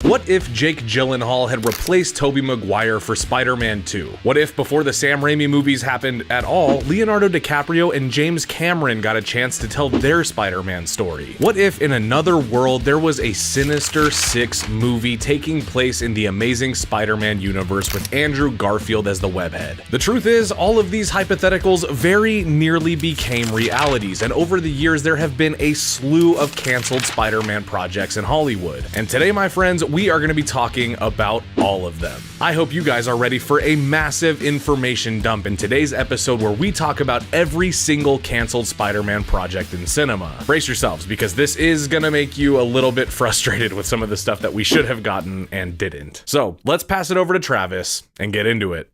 What if Jake Gyllenhaal had replaced Tobey Maguire for Spider-Man 2? What if before the Sam Raimi movies happened at all, Leonardo DiCaprio and James Cameron got a chance to tell their Spider-Man story? What if in another world there was a Sinister Six movie taking place in the Amazing Spider-Man universe with Andrew Garfield as the webhead? The truth is, all of these hypotheticals very nearly became realities, and over the years there have been a slew of canceled Spider-Man projects in Hollywood. And today, my friends, we are going to be talking about all of them. I hope you guys are ready for a massive information dump in today's episode where we talk about every single canceled Spider-Man project in cinema. Brace yourselves, because this is going to make you a little bit frustrated with some of the stuff that we should have gotten and didn't. So let's pass it over to Travis and get into it.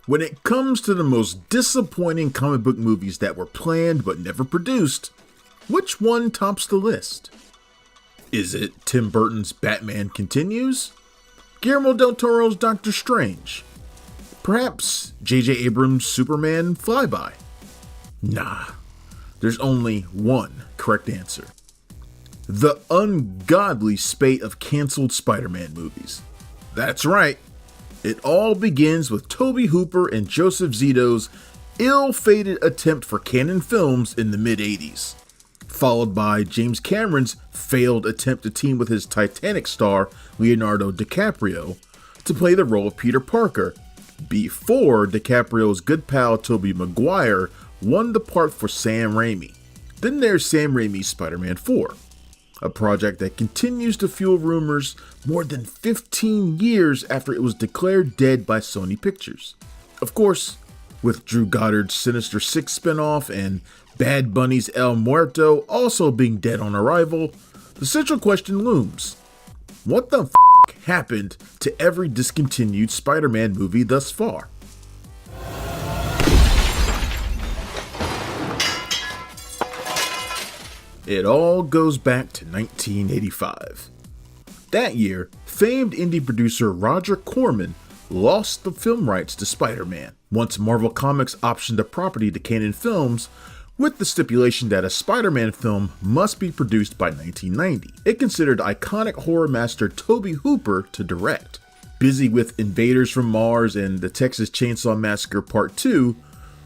When it comes to the most disappointing comic book movies that were planned but never produced, which one tops the list? Is it Tim Burton's Batman Continues? Guillermo del Toro's Doctor Strange? Perhaps J.J. Abrams' Superman Flyby? Nah, there's only one correct answer. The ungodly spate of canceled Spider-Man movies. That's right, it all begins with Tobe Hooper and Joseph Zito's ill-fated attempt for Canon Films in the mid-80s. Followed by James Cameron's failed attempt to team with his Titanic star Leonardo DiCaprio to play the role of Peter Parker, before DiCaprio's good pal Tobey Maguire won the part for Sam Raimi. Then there's Sam Raimi's Spider-Man 4, a project that continues to fuel rumors more than 15 years after it was declared dead by Sony Pictures. Of course, with Drew Goddard's Sinister Six spinoff and Bad Bunny's El Muerto also being dead on arrival, the central question looms. What the f*** happened to every discontinued Spider-Man movie thus far? It all goes back to 1985. That year, famed indie producer Roger Corman lost the film rights to Spider-Man, once Marvel Comics optioned the property to Canon Films, with the stipulation that a Spider-Man film must be produced by 1990. It considered iconic horror master Tobe Hooper to direct. Busy with Invaders from Mars and the Texas Chainsaw Massacre Part 2,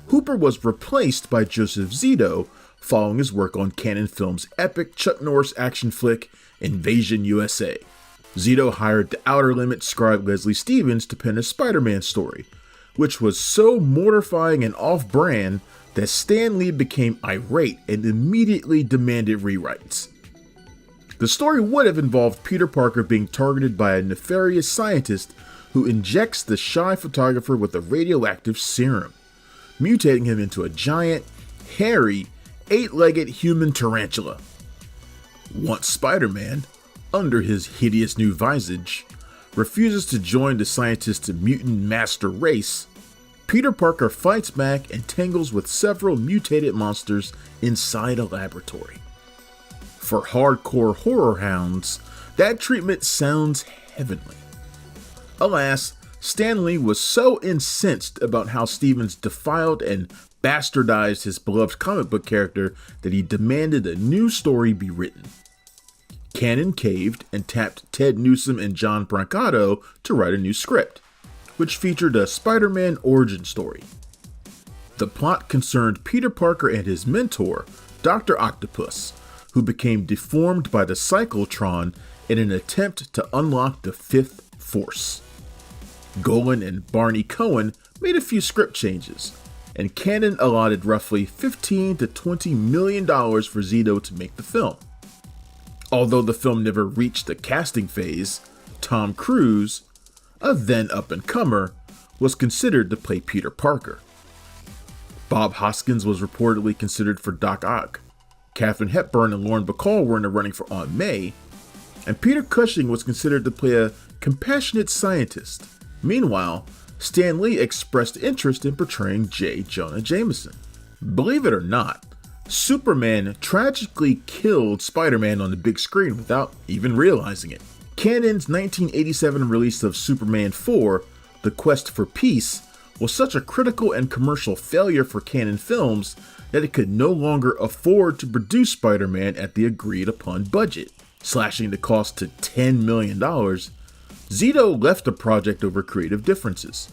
Hooper was replaced by Joseph Zito following his work on Canon Films' epic Chuck Norris action flick Invasion USA. Zito hired The Outer Limits scribe Leslie Stevens to pen a Spider-Man story, which was so mortifying and off-brand that Stan Lee became irate and immediately demanded rewrites. The story would have involved Peter Parker being targeted by a nefarious scientist who injects the shy photographer with a radioactive serum, mutating him into a giant, hairy, 8-legged human tarantula. Once Spider-Man, under his hideous new visage, refuses to join the scientist's mutant master race, Peter Parker fights back and tangles with several mutated monsters inside a laboratory. For hardcore horror hounds, that treatment sounds heavenly. Alas, Stan Lee was so incensed about how Stevens defiled and bastardized his beloved comic book character that he demanded a new story be written. Canon caved and tapped Ted Newsom and John Brancato to write a new script, which featured a Spider-Man origin story. The plot concerned Peter Parker and his mentor, Dr. Octopus, who became deformed by the Cyclotron in an attempt to unlock the Fifth Force. Golan and Barney Cohen made a few script changes, and Canon allotted roughly $15 to $20 million for Zito to make the film. Although the film never reached the casting phase, Tom Cruise, a then up-and-comer, was considered to play Peter Parker. Bob Hoskins was reportedly considered for Doc Ock. Katharine Hepburn and Lauren Bacall were in the running for Aunt May, and Peter Cushing was considered to play a compassionate scientist. Meanwhile, Stan Lee expressed interest in portraying J. Jonah Jameson. Believe it or not, Superman tragically killed Spider-Man on the big screen without even realizing it. Canon's 1987 release of Superman 4, The Quest for Peace, was such a critical and commercial failure for Canon Films that it could no longer afford to produce Spider-Man at the agreed upon budget, slashing the cost to $10 million Zito left the project over creative differences.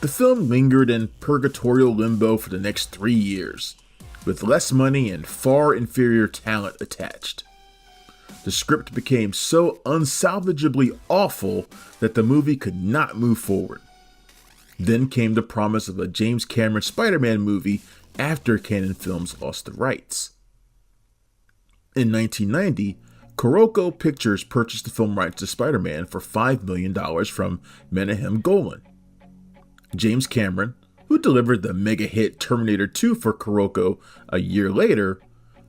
The film lingered in purgatorial limbo for the next 3 years, with less money and far inferior talent attached. The script became so unsalvageably awful that the movie could not move forward. Then came the promise of a James Cameron Spider-Man movie after Canon Films lost the rights. In 1990, Kuroko Pictures purchased the film rights to Spider-Man for $5 million from Menahem Golan. James Cameron, who delivered the mega hit Terminator 2 for Kuroko a year later,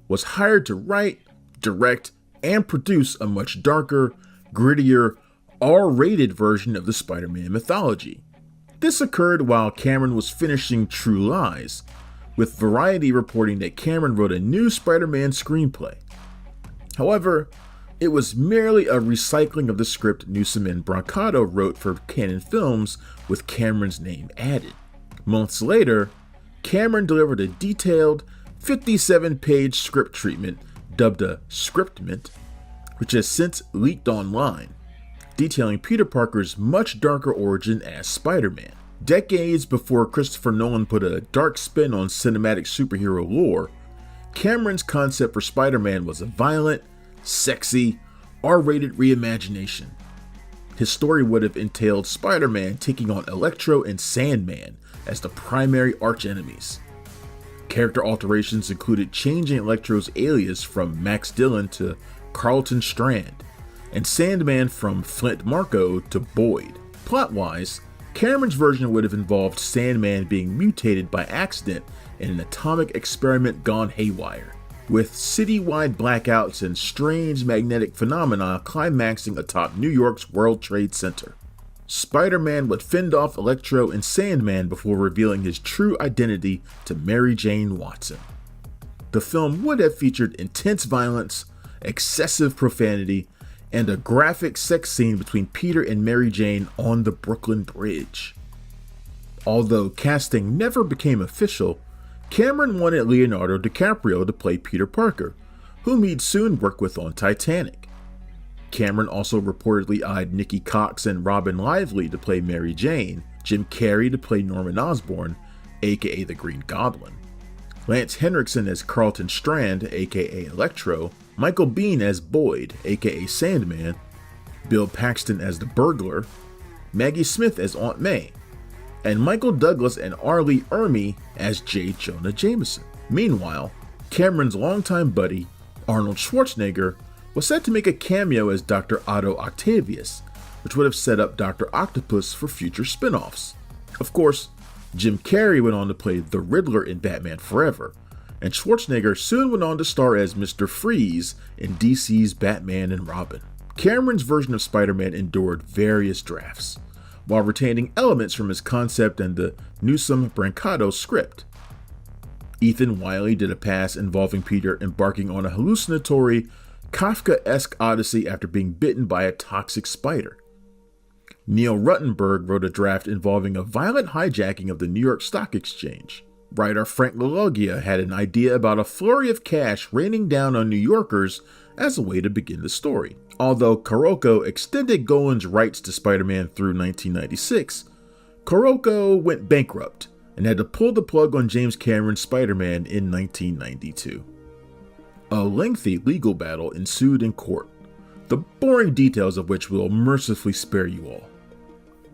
was hired to write, direct, and produce a much darker, grittier, R-rated version of the Spider-Man mythology. This occurred while Cameron was finishing True Lies, with Variety reporting that Cameron wrote a new Spider-Man screenplay. However, it was merely a recycling of the script Newsom and Brancato wrote for Canon Films with Cameron's name added. Months later, Cameron delivered a detailed 57-page script treatment dubbed a scriptment, which has since leaked online, detailing Peter Parker's much darker origin as Spider-Man. Decades before Christopher Nolan put a dark spin on cinematic superhero lore, Cameron's concept for Spider-Man was a violent, sexy, R-rated reimagination. His story would have entailed Spider-Man taking on Electro and Sandman as the primary archenemies. Character alterations included changing Electro's alias from Max Dillon to Carlton Strand, and Sandman from Flint Marko to Boyd. Plot-wise, Cameron's version would have involved Sandman being mutated by accident in an atomic experiment gone haywire, with citywide blackouts and strange magnetic phenomena climaxing atop New York's World Trade Center. Spider-Man would fend off Electro and Sandman before revealing his true identity to Mary Jane Watson. The film would have featured intense violence, excessive profanity, and a graphic sex scene between Peter and Mary Jane on the Brooklyn Bridge. Although casting never became official, Cameron wanted Leonardo DiCaprio to play Peter Parker, whom he'd soon work with on Titanic. Cameron also reportedly eyed Nikki Cox and Robin Lively to play Mary Jane, Jim Carrey to play Norman Osborn, aka the Green Goblin, Lance Henriksen as Carlton Strand, aka Electro, Michael Biehn as Boyd, aka Sandman, Bill Paxton as the Burglar, Maggie Smith as Aunt May, and Michael Douglas and R. Lee Ermey as J. Jonah Jameson. Meanwhile, Cameron's longtime buddy, Arnold Schwarzenegger, was set to make a cameo as Dr. Otto Octavius, which would have set up Dr. Octopus for future spin-offs. Of course, Jim Carrey went on to play the Riddler in Batman Forever, and Schwarzenegger soon went on to star as Mr. Freeze in DC's Batman and Robin. Cameron's version of Spider-Man endured various drafts, while retaining elements from his concept and the Newsom-Brancato script. Ethan Wiley did a pass involving Peter embarking on a hallucinatory, Kafka-esque odyssey after being bitten by a toxic spider. Neil Ruttenberg wrote a draft involving a violent hijacking of the New York Stock Exchange. Writer Frank LaLoggia had an idea about a flurry of cash raining down on New Yorkers as a way to begin the story. Although Kuroko extended Golan's rights to Spider-Man through 1996, Kuroko went bankrupt and had to pull the plug on James Cameron's Spider-Man in 1992. A lengthy legal battle ensued in court, the boring details of which we'll mercifully spare you all.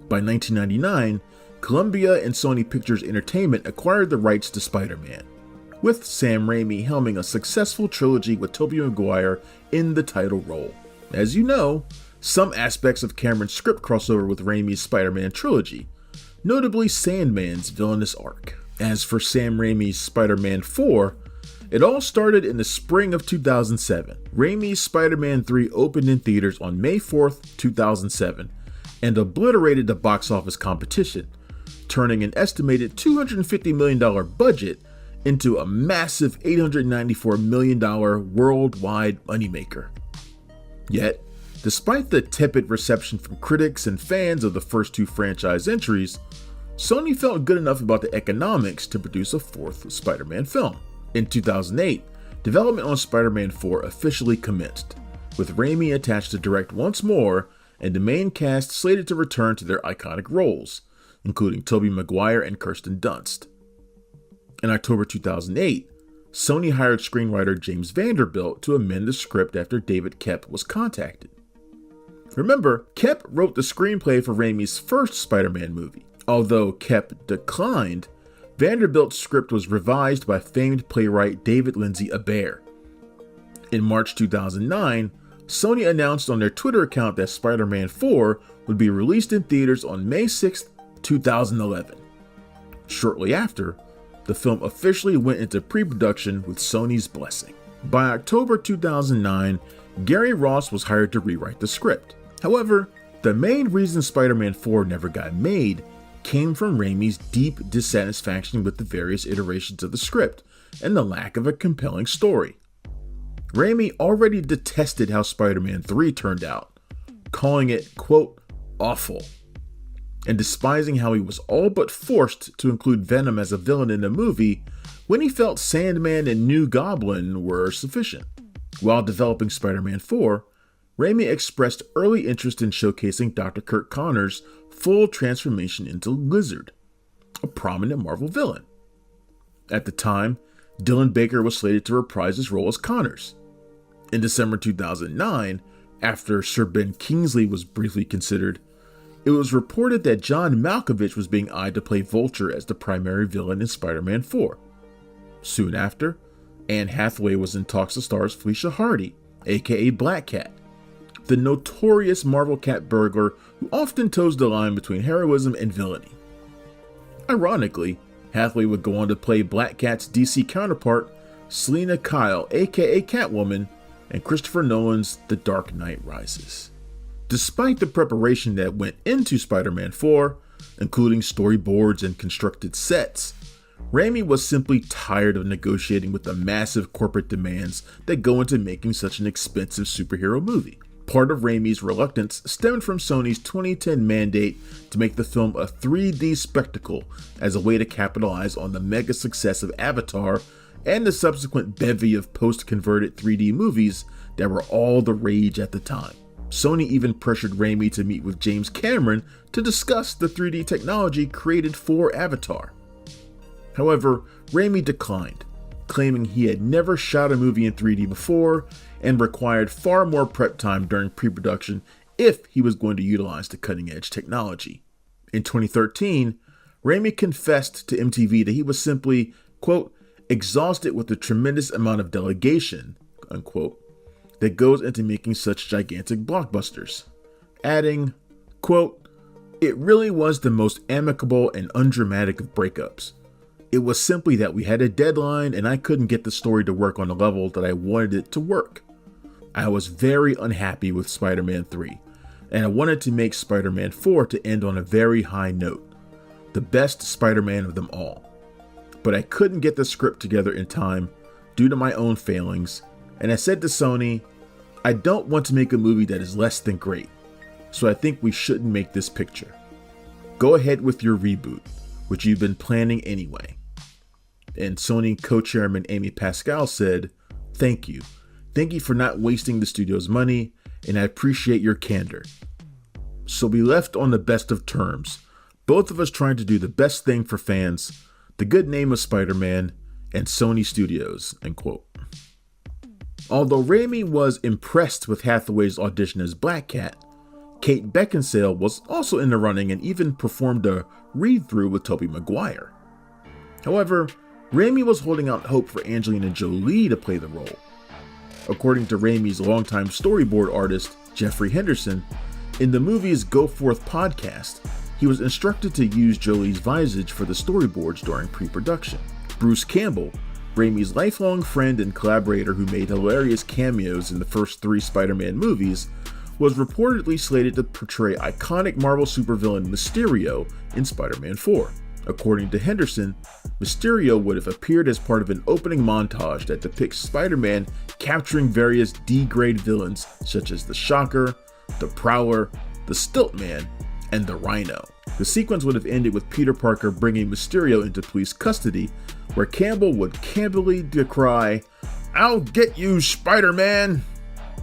By 1999, Columbia and Sony Pictures Entertainment acquired the rights to Spider-Man, with Sam Raimi helming a successful trilogy with Tobey Maguire in the title role. As you know, some aspects of Cameron's script crossover with Raimi's Spider-Man trilogy, notably Sandman's villainous arc. As for Sam Raimi's Spider-Man 4, it all started in the spring of 2007. Raimi's Spider-Man 3 opened in theaters on May 4th, 2007, and obliterated the box office competition, turning an estimated $250 million budget into a massive $894 million worldwide moneymaker. Yet, despite the tepid reception from critics and fans of the first two franchise entries, Sony felt good enough about the economics to produce a fourth Spider-Man film. In 2008, development on Spider-Man 4 officially commenced, with Raimi attached to direct once more and the main cast slated to return to their iconic roles, including Tobey Maguire and Kirsten Dunst. In October 2008, Sony hired screenwriter James Vanderbilt to amend the script after David Koepp was contacted. Remember, Koepp wrote the screenplay for Raimi's first Spider-Man movie. Although Koepp declined, Vanderbilt's script was revised by famed playwright David Lindsay-Abaire. In March 2009, Sony announced on their Twitter account that Spider-Man 4 would be released in theaters on May 6, 2011. Shortly after, the film officially went into pre-production with Sony's blessing. By October 2009, Gary Ross was hired to rewrite the script. However, the main reason Spider-Man 4 never got made came from Raimi's deep dissatisfaction with the various iterations of the script and the lack of a compelling story. Raimi already detested how Spider-Man 3 turned out, calling it, quote, awful, and despising how he was all but forced to include Venom as a villain in the movie when he felt Sandman and New Goblin were sufficient. While developing Spider-Man 4, Raimi expressed early interest in showcasing Dr. Curt Connor's full transformation into Lizard, a prominent Marvel villain. At the time, Dylan Baker was slated to reprise his role as Connors. In December 2009, after Sir Ben Kingsley was briefly considered, it was reported that John Malkovich was being eyed to play Vulture as the primary villain in Spider-Man 4. Soon after, Anne Hathaway was in talks to star as Felicia Hardy, aka Black Cat, the notorious Marvel cat burglar who often toes the line between heroism and villainy. Ironically, Hathaway would go on to play Black Cat's DC counterpart, Selina Kyle, aka Catwoman, and Christopher Nolan's The Dark Knight Rises. Despite the preparation that went into Spider-Man 4, including storyboards and constructed sets, Raimi was simply tired of negotiating with the massive corporate demands that go into making such an expensive superhero movie. Part of Raimi's reluctance stemmed from Sony's 2010 mandate to make the film a 3D spectacle as a way to capitalize on the mega success of Avatar and the subsequent bevy of post-converted 3D movies that were all the rage at the time. Sony even pressured Raimi to meet with James Cameron to discuss the 3D technology created for Avatar. However, Raimi declined, claiming he had never shot a movie in 3D before and required far more prep time during pre-production if he was going to utilize the cutting-edge technology. In 2013, Raimi confessed to MTV that he was simply, quote, exhausted with the tremendous amount of delegation, unquote, that goes into making such gigantic blockbusters, adding, quote, it really was the most amicable and undramatic of breakups. It was simply that we had a deadline and I couldn't get the story to work on the level that I wanted it to work. I was very unhappy with Spider-Man 3, and I wanted to make Spider-Man 4 to end on a very high note, the best Spider-Man of them all. But I couldn't get the script together in time due to my own failings, and I said to Sony, I don't want to make a movie that is less than great, so I think we shouldn't make this picture. Go ahead with your reboot, which you've been planning anyway. And Sony co-chairman Amy Pascal said, thank you. Thank you for not wasting the studio's money, and I appreciate your candor. So we left on the best of terms, both of us trying to do the best thing for fans, the good name of Spider-Man, and Sony Studios, end quote. Although Raimi was impressed with Hathaway's audition as Black Cat, Kate Beckinsale was also in the running and even performed a read-through with Tobey Maguire. However, Raimi was holding out hope for Angelina Jolie to play the role. According to Raimi's longtime storyboard artist, Jeffrey Henderson, in the movie's Go Forth podcast, he was instructed to use Jolie's visage for the storyboards during pre-production. Bruce Campbell, Raimi's lifelong friend and collaborator who made hilarious cameos in the first 3 Spider-Man movies, was reportedly slated to portray iconic Marvel supervillain Mysterio in Spider-Man 4. According to Henderson, Mysterio would have appeared as part of an opening montage that depicts Spider-Man capturing various D-grade villains such as the Shocker, the Prowler, the Stiltman, and the Rhino. The sequence would have ended with Peter Parker bringing Mysterio into police custody, where Campbell would campily decry, "I'll get you, Spider-Man!"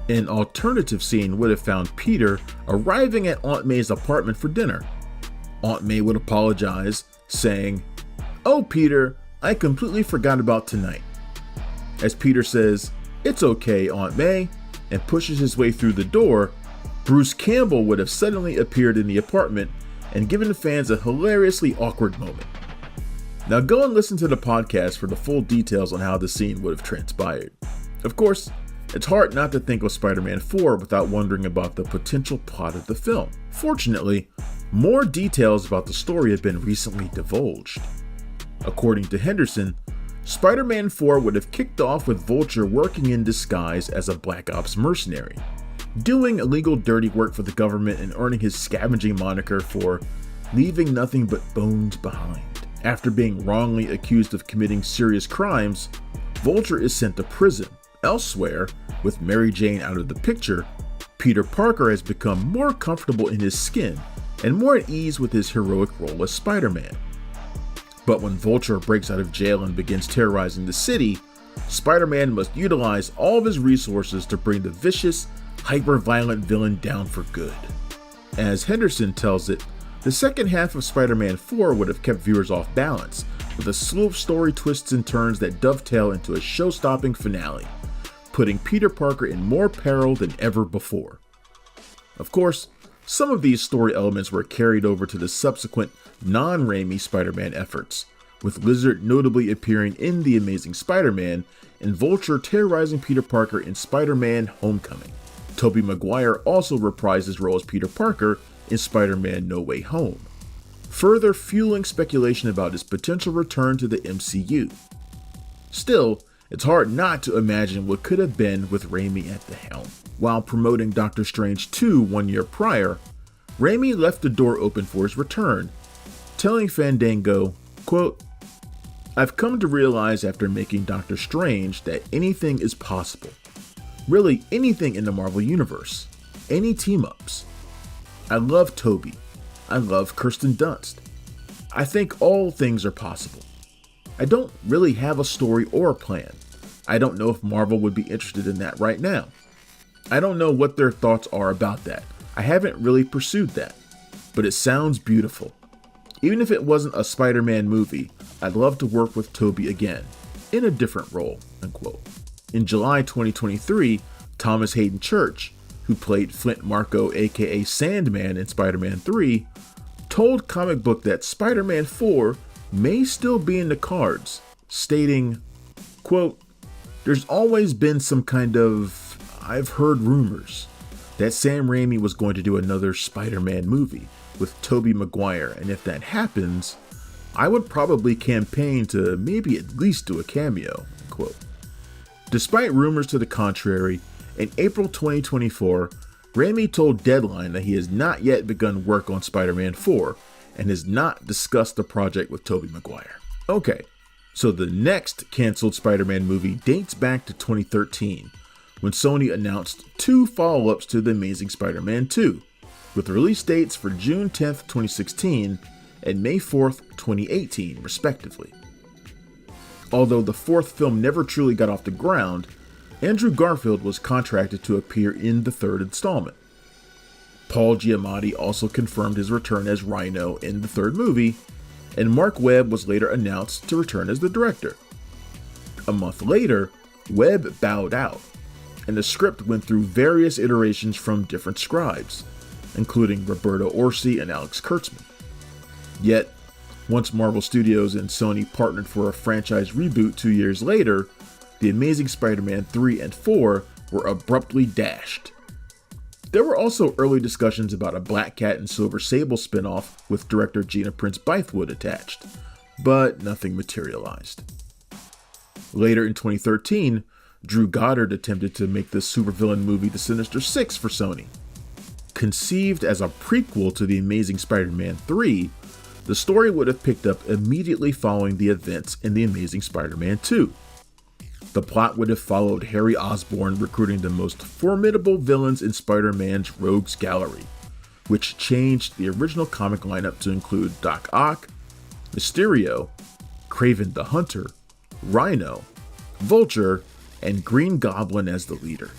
An alternative scene would have found Peter arriving at Aunt May's apartment for dinner. Aunt May would apologize, saying, "Oh, Peter, I completely forgot about tonight." As Peter says, "It's okay, Aunt May," and pushes his way through the door, Bruce Campbell would have suddenly appeared in the apartment and given the fans a hilariously awkward moment. Now go and listen to the podcast for the full details on how the scene would have transpired. Of course, it's hard not to think of Spider-Man 4 without wondering about the potential plot of the film. Fortunately, more details about the story have been recently divulged. According to Henderson, Spider-Man 4 would have kicked off with Vulture working in disguise as a Black Ops mercenary, doing illegal dirty work for the government and earning his scavenging moniker for leaving nothing but bones behind. After being wrongly accused of committing serious crimes, Vulture is sent to prison. Elsewhere, with Mary Jane out of the picture, Peter Parker has become more comfortable in his skin and more at ease with his heroic role as Spider-Man. But when Vulture breaks out of jail and begins terrorizing the city, Spider-Man must utilize all of his resources to bring the vicious, hyper-violent villain down for good. As Henderson tells it, the second half of Spider-Man 4 would have kept viewers off balance, with a slew of story twists and turns that dovetail into a show-stopping finale, putting Peter Parker in more peril than ever before. Of course, some of these story elements were carried over to the subsequent non-Raimi Spider-Man efforts, with Lizard notably appearing in The Amazing Spider-Man and Vulture terrorizing Peter Parker in Spider-Man Homecoming. Tobey Maguire also reprised his role as Peter Parker in Spider-Man No Way Home, further fueling speculation about his potential return to the MCU. Still, it's hard not to imagine what could have been with Raimi at the helm. While promoting Doctor Strange 2 1 year prior, Raimi left the door open for his return, telling Fandango, quote, "I've come to realize after making Doctor Strange that anything is possible. Really anything in the Marvel Universe. Any team-ups. I love Tobey. I love Kirsten Dunst. I think all things are possible. I don't really have a story or a plan. I don't know if Marvel would be interested in that right now. I don't know what their thoughts are about that. I haven't really pursued that. But it sounds beautiful. Even if it wasn't a Spider-Man movie, I'd love to work with Tobey again, in a different role," unquote. In July 2023, Thomas Hayden Church, who played Flint Marko aka Sandman in Spider-Man 3, told Comic Book that Spider-Man 4 may still be in the cards, stating, quote, "There's always been some kind of, I've heard rumors, that Sam Raimi was going to do another Spider-Man movie with Tobey Maguire, and if that happens, I would probably campaign to maybe at least do a cameo," unquote. Despite rumors to the contrary, in April 2024, Raimi told Deadline that he has not yet begun work on Spider-Man 4 and has not discussed the project with Tobey Maguire. Okay, so the next canceled Spider-Man movie dates back to 2013, when Sony announced 2 follow-ups to The Amazing Spider-Man 2, with release dates for June 10th, 2016 and May 4th, 2018, respectively. Although the 4th film never truly got off the ground, Andrew Garfield was contracted to appear in the 3rd installment. Paul Giamatti also confirmed his return as Rhino in the 3rd movie, and Mark Webb was later announced to return as the director. A month later, Webb bowed out, and the script went through various iterations from different scribes, including Roberto Orci and Alex Kurtzman. Yet, once Marvel Studios and Sony partnered for a franchise reboot 2 years later, The Amazing Spider-Man 3 and 4 were abruptly dashed. There were also early discussions about a Black Cat and Silver Sable spin-off with director Gina Prince Bythewood attached, but nothing materialized. Later in 2013, Drew Goddard attempted to make the supervillain movie The Sinister Six for Sony. Conceived as a prequel to The Amazing Spider-Man 3, the story would have picked up immediately following the events in The Amazing Spider-Man 2. The plot would have followed Harry Osborn recruiting the most formidable villains in Spider-Man's Rogues Gallery, which changed the original comic lineup to include Doc Ock, Mysterio, Kraven the Hunter, Rhino, Vulture, and Green Goblin as the leader.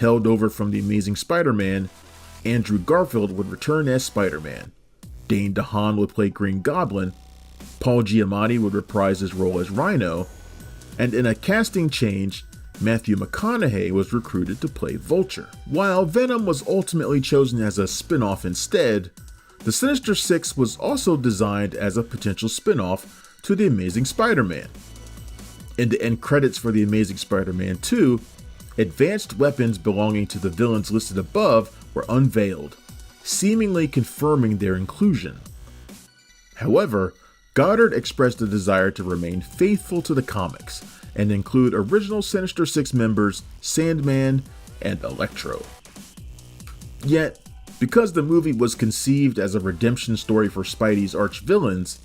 Held over from The Amazing Spider-Man, Andrew Garfield would return as Spider-Man. Dane DeHaan would play Green Goblin, Paul Giamatti would reprise his role as Rhino, and in a casting change, Matthew McConaughey was recruited to play Vulture. While Venom was ultimately chosen as a spin-off instead, the Sinister Six was also designed as a potential spin-off to The Amazing Spider-Man. In the end credits for The Amazing Spider-Man 2, advanced weapons belonging to the villains listed above were unveiled, seemingly confirming their inclusion. However, Goddard expressed a desire to remain faithful to the comics and include original Sinister Six members Sandman and Electro. Yet, because the movie was conceived as a redemption story for Spidey's arch-villains,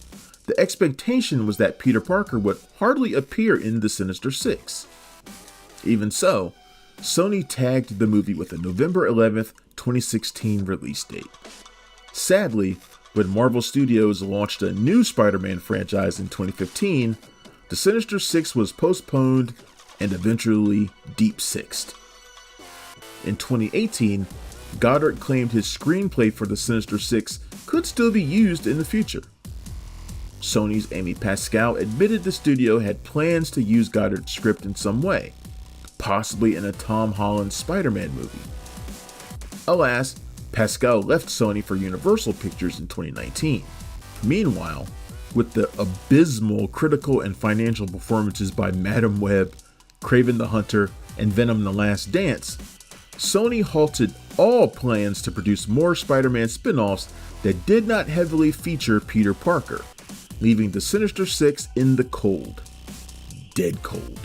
the expectation was that Peter Parker would hardly appear in the Sinister Six. Even so, Sony tagged the movie with a November 11th, 2016 release date. Sadly, when Marvel Studios launched a new Spider-Man franchise in 2015, the Sinister Six was postponed and eventually deep-sixed. In 2018, Goddard claimed his screenplay for the Sinister Six could still be used in the future. Sony's Amy Pascal admitted the studio had plans to use Goddard's script in some way, possibly in a Tom Holland Spider-Man movie. Alas, Pascal left Sony for Universal Pictures in 2019. Meanwhile, with the abysmal critical and financial performances by Madam Web, Kraven the Hunter, and Venom: The Last Dance, Sony halted all plans to produce more Spider-Man spin-offs that did not heavily feature Peter Parker, leaving the Sinister Six in the cold. Dead cold.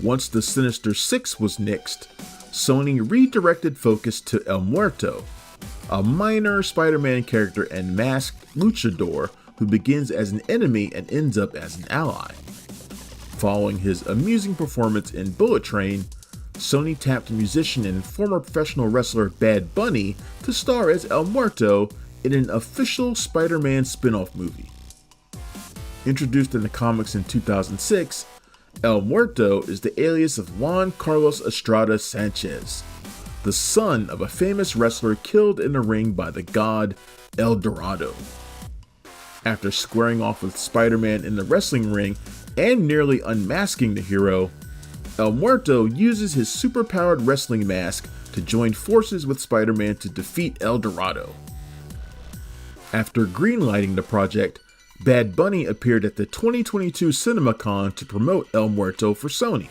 Once the Sinister Six was nixed, Sony redirected focus to El Muerto, a minor Spider-Man character and masked luchador who begins as an enemy and ends up as an ally. Following his amusing performance in Bullet Train, Sony tapped musician and former professional wrestler Bad Bunny to star as El Muerto in an official Spider-Man spin-off movie. Introduced in the comics in 2006, El Muerto is the alias of Juan Carlos Estrada Sanchez, the son of a famous wrestler killed in the ring by the god El Dorado. After squaring off with Spider-Man in the wrestling ring and nearly unmasking the hero, El Muerto uses his superpowered wrestling mask to join forces with Spider-Man to defeat El Dorado. After greenlighting the project, Bad Bunny appeared at the 2022 CinemaCon to promote El Muerto for Sony.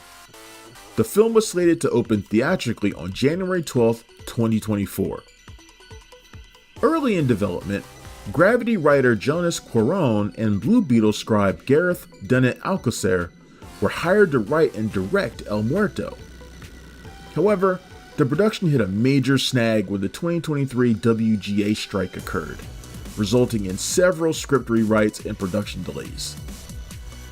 The film was slated to open theatrically on January 12, 2024. Early in development, Gravity writer Jonas Cuarón and Blue Beetle scribe Gareth Dunnet Alcocer were hired to write and direct El Muerto. However, the production hit a major snag when the 2023 WGA strike occurred, resulting in several script rewrites and production delays.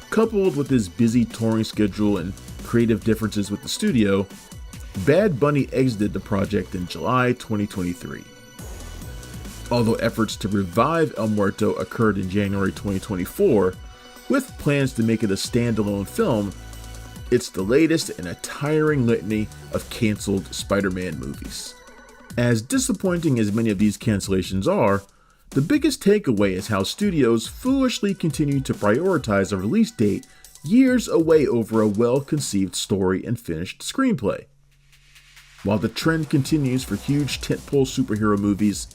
Coupled with his busy touring schedule and creative differences with the studio, Bad Bunny exited the project in July 2023. Although efforts to revive El Muerto occurred in January 2024, with plans to make it a standalone film, it's the latest in a tiring litany of canceled Spider-Man movies. As disappointing as many of these cancellations are, the biggest takeaway is how studios foolishly continue to prioritize a release date years away over a well-conceived story and finished screenplay. While the trend continues for huge tentpole superhero movies,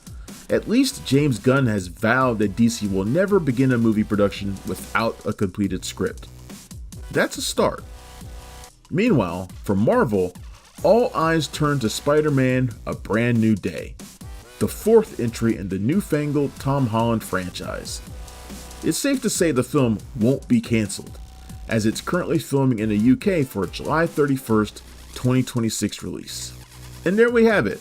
at least James Gunn has vowed that DC will never begin a movie production without a completed script. That's a start. Meanwhile, for Marvel, all eyes turn to Spider-Man: A Brand New Day, the fourth entry in the newfangled Tom Holland franchise. It's safe to say the film won't be cancelled, as it's currently filming in the UK for a July 31st, 2026 release. And there we have it.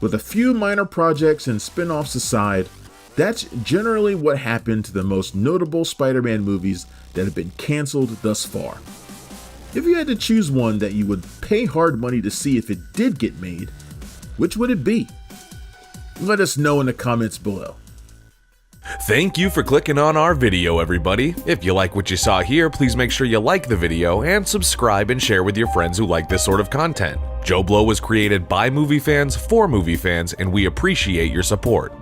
With a few minor projects and spin-offs aside, that's generally what happened to the most notable Spider-Man movies that have been cancelled thus far. If you had to choose one that you would pay hard money to see if it did get made, which would it be? Let us know in the comments below. Thank you for clicking on our video, everybody. If you like what you saw here, please make sure you like the video and subscribe and share with your friends who like this sort of content. JoBlo was created by movie fans for movie fans, and we appreciate your support.